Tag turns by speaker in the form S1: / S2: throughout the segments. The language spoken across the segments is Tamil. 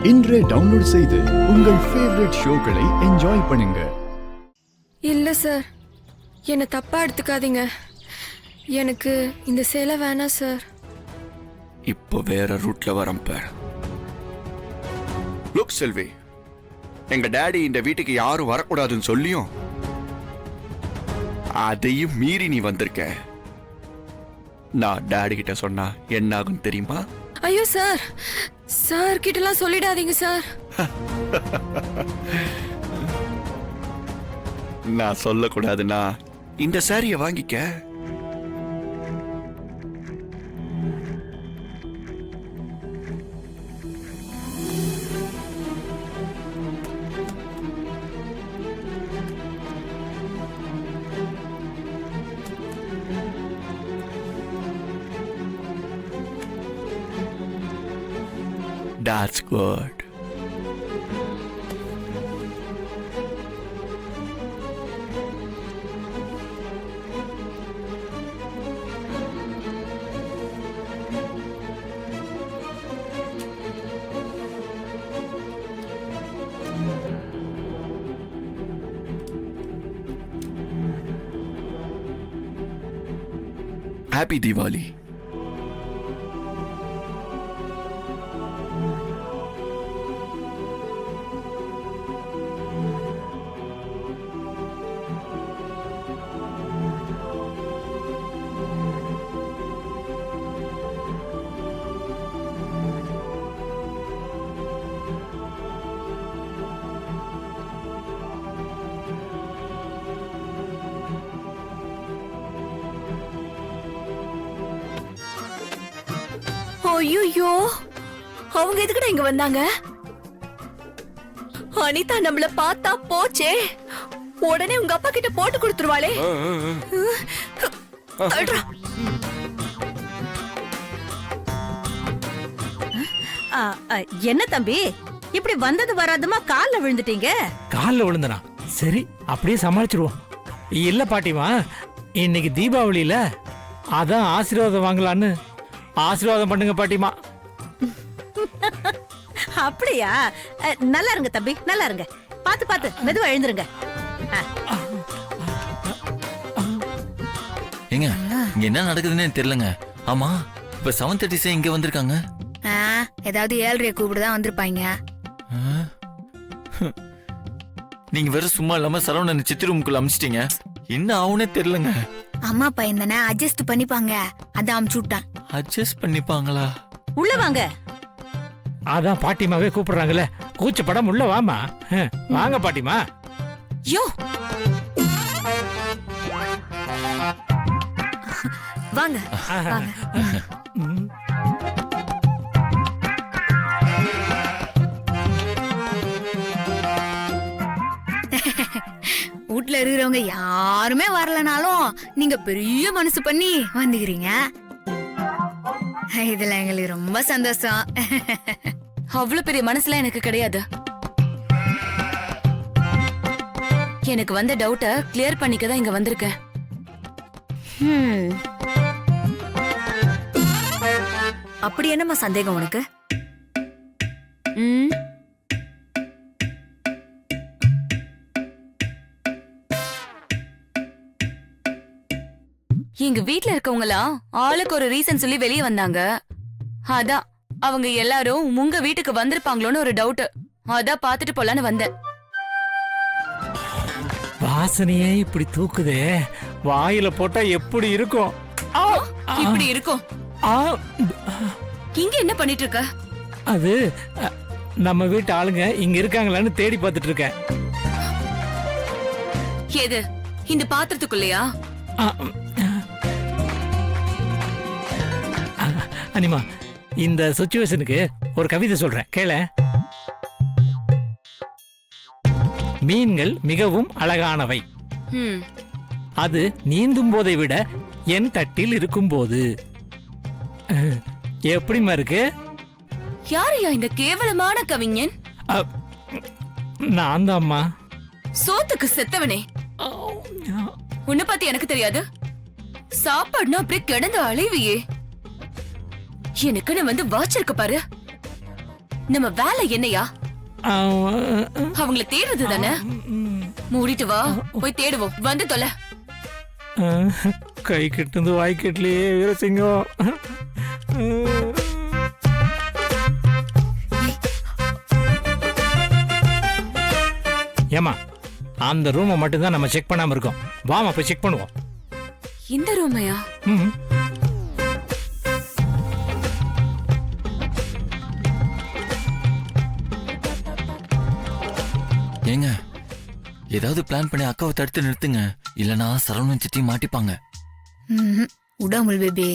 S1: இன்றே டவுன்லோட் செய்து உங்கள் ஃபேவரட் ஷோக்களை என்ஜாய் பண்ணுங்க.
S2: இல்ல சார், என்னை தப்பா எடுத்துக்காதீங்க. எனக்கு இந்த சேலை வேணாம் சார்.
S3: இப்போ வேற ரூட்ல வரேன் பார். லுக் செல்வி, எங்க டாடி இந்த வீட்டுக்கு யாரும் வரக்கூடாதுன்னு சொல்லியும் அதையும் மீறி நீ வந்திருக்க. நான் டாடி கிட்ட சொன்னா என்ன ஆகும் தெரியுமா?
S2: ஐயோ சார், சார் கிட்டலாம் சொல்லிடாதீங்க சார்.
S3: நான் சொல்லக்கூடாதுன்னா இந்த சாரிய வாங்கிக்க. That's good. Happy Diwali.
S4: ஐயோ, அவங்க எதுக்குடா இங்க வந்தாங்க? அனிதா நம்மள பார்த்தா போச்சே, உடனே உங்க அப்பா கிட்ட போட்டு கொடுத்துருவாளே.
S5: என்ன தம்பி, இப்படி வந்தது வராதுமா கால்ல விழுந்துட்டீங்க?
S6: கால்ல விழுந்தனா? சரி, அப்படியே சமாளிச்சிருவோம். இல்ல பாட்டிமா, இன்னைக்கு தீபாவளியில அதான் ஆசீர்வாதம் வாங்கலான்னு ஆசீர்வாதம் பண்ணுங்க பாட்டிமா.
S5: அப்படியா? நல்லா இருங்க தம்பி, நல்லா இருங்க. பாத்து பாத்து மெதுவா எழுந்துருங்க.
S7: ஏங்க, இங்க என்ன நடக்குதுன்னு தெரியலங்க. ஆமா, இப்ப 7:30 இங்க வந்திருக்காங்க.
S4: ஏதாவது 7:30 கூப்பிடுதான் வந்திருப்பாங்க.
S7: நீங்க வேற சும்மா இல்லாம சரவணன் சித்தி ரூமுக்குள்ள அமிச்சிட்டீங்க. என்ன ஆகுனே தெரியலங்க.
S4: அம்மா பையன் தானே, அட்ஜஸ்ட் பண்ணிப்பாங்க, அதான் அமுச்சு விட்டான்.
S7: அட்ஜஸ்ட் பண்ணிப்பாங்களா?
S5: உள்ள வாங்க.
S6: அதான் பாட்டிமாவே கூப்பிடுறாங்கல்ல, கூச்சப்படம் உள்ள வாமா. வாங்க பாட்டிமா.
S4: யோ, வாங்க வாங்க. வீட்டுல இருக்கிறவங்க யாருமே வரலனாலும் நீங்க பெரிய மனசு பண்ணி வந்துக்கிறீங்க. இதுல எங்களுக்கு ரொம்ப சந்தோஷம்.
S8: அவ்வளவு பெரிய மனசுல எனக்கு கிடையாது. எனக்கு வந்த டவுட்ட கிளியர் பண்ணிக்க தான் இங்க வந்திருக்கேன்.
S4: அப்படி என்னமா சந்தேகம் உனக்கு?
S8: எங்க வீட்ல இருக்கவங்கலாம் ஆளுக்கு ஒரு ரீசன் சொல்லி வெளியே வந்தாங்க. அதான் அவங்க எல்லாரும் உங்க வீட்டுக்கு வந்திருப்பாங்களோன்னு ஒரு டவுட். அதான் பாத்துட்டு போலான்னு வந்தேன்.
S6: வாசனையே இப்படி தூக்குதே, வாயில போட்டா எப்படி இருக்கும்?
S8: இப்படி இருக்கும். இங்க என்ன பண்ணிட்டு இருக்க?
S6: அது நம்ம வீட்டு ஆளுங்க இங்க இருக்காங்களான்னு தேடி பார்த்துட்டு இருக்கேன்.
S8: எது, இந்த பாத்திரத்துக்குள்ளயா?
S6: அனிமா, இந்த சிச்சுவேஷனுக்கு ஒரு கவிதை சொல்றேன், கேள. மீன்கள் மிகவும் அழகானவை, அது நீந்தும் போதை விட என் தட்டில் இருக்கும் போது. எப்படிமா இருக்கு?
S8: யாரையா இந்த கேவலமான கவிஞன்?
S6: நான் தான்மா.
S8: சோத்துக்கு செத்தவனே, உன்னை பத்தி எனக்கு தெரியாது. சாப்பாடுனா அப்படியே கிடந்து அலைவியே. எனக்குன்னு வந்து வாச்சிருக்க பாரு. நம்ம வேலை என்னையா? அவங்கள தேடுறது தானே. மூடிட்டு வா, போய் தேடுவோம். வந்து தொலை.
S6: கை கெட்டுந்து வாய் கெட்டலையே வீரசிங்கம். ஏமா அந்த ரூமை மட்டும்தான் நம்ம செக் பண்ணாம இருக்கோம். வாமா போய் செக் பண்ணுவோம்.
S8: இந்த ரூமையா?
S6: ம்.
S7: ஏங்க ஏதாவது பிளான் பண்ணி அக்காவை தடுத்து நிறுத்துங்க, இல்லனா சரவணன் சித்தி மாட்டிப்பாங்க.
S9: உடாமல் பேபி,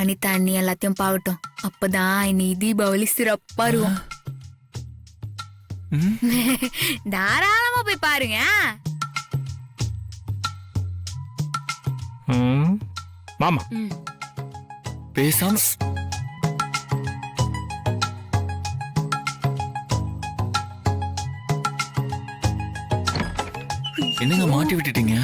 S9: அனிதா அண்ணி எல்லாத்தையும் பாவட்டும். அப்பதான் இனி தீபாவளி சிறப்பா இருக்கும். தாராளமா போய் பாருங்க.
S6: மாமா
S7: பேசாம என்னங்க மாட்டி விட்டுட்டீங்க?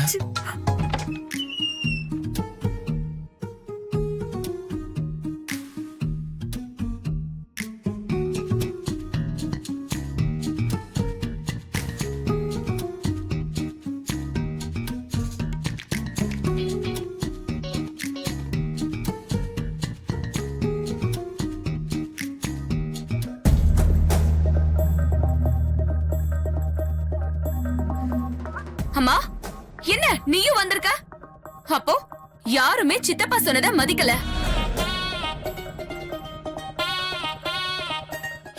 S8: அம்மா, என்ன நீயும் வந்திருக்க? அப்போ யாருமே சித்தப்பா சொன்னதை மதிக்கல.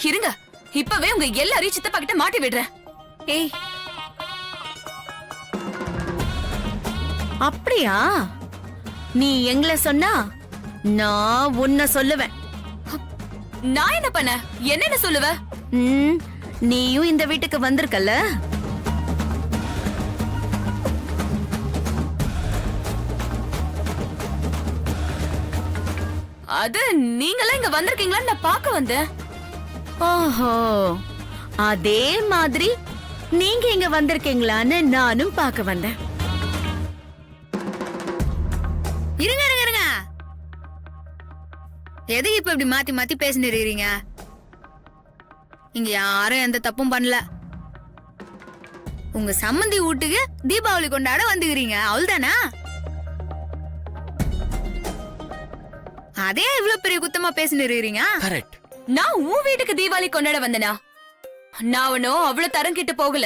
S8: இருங்க, இப்பவே உங்க எல்லாரையும் சித்தப்பா கிட்ட மாட்டி விடுறேன்.
S4: ஏய்,
S5: அப்படியா? நீ எங்களை சொன்னா நான் உன்னை சொல்லுவேன்.
S8: நான் என்ன பண்ண? என்னன்னு சொல்லுவ?
S5: நீயும் இந்த வீட்டுக்கு வந்திருக்கல,
S8: அது நீங்களா இங்க வந்திருக்கீங்களான்னு நான் பார்க்க வந்தேன்.
S5: ஓஹோ, அதே மாதிரி நீங்க இங்க வந்திருக்கீங்களான்னு நானும் பார்க்க வந்தேன்.
S9: இருங்க இருங்க இருங்க, எதுக்கு இப்ப இப்படி மாத்தி மாத்தி பேசிட்டு இருக்கீங்க? இங்க யாரும் எந்த தப்பும் பண்ணல. உங்க சம்மந்தி வீட்டுக்கு தீபாவளி கொண்டாட வந்துக்கிறீங்க, அவ்வளவுதானா? அதே இவ்வளவு பெரிய குத்தமா பேசிட்டு இருக்கீங்க.
S7: கரெக்ட்.
S8: நான் உன் வீட்டுக்கு தீபாவளி கொண்டாட வந்தனா? நான் ஒன்னும் அவ்வளவு தரம் கிட்ட போகல.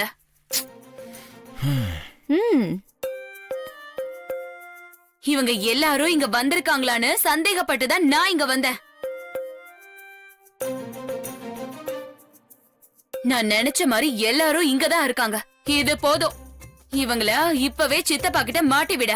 S8: இவங்க எல்லாரும் இங்க வந்திருக்காங்களான்னு சந்தேகப்பட்டுதான் நான் இங்க வந்தேன். நான் நினைச்ச மாதிரி எல்லாரும் இங்கதான் இருக்காங்க. இது போதும். இவங்கள இப்பவே சித்தப்பா கிட்ட மாட்டி விட.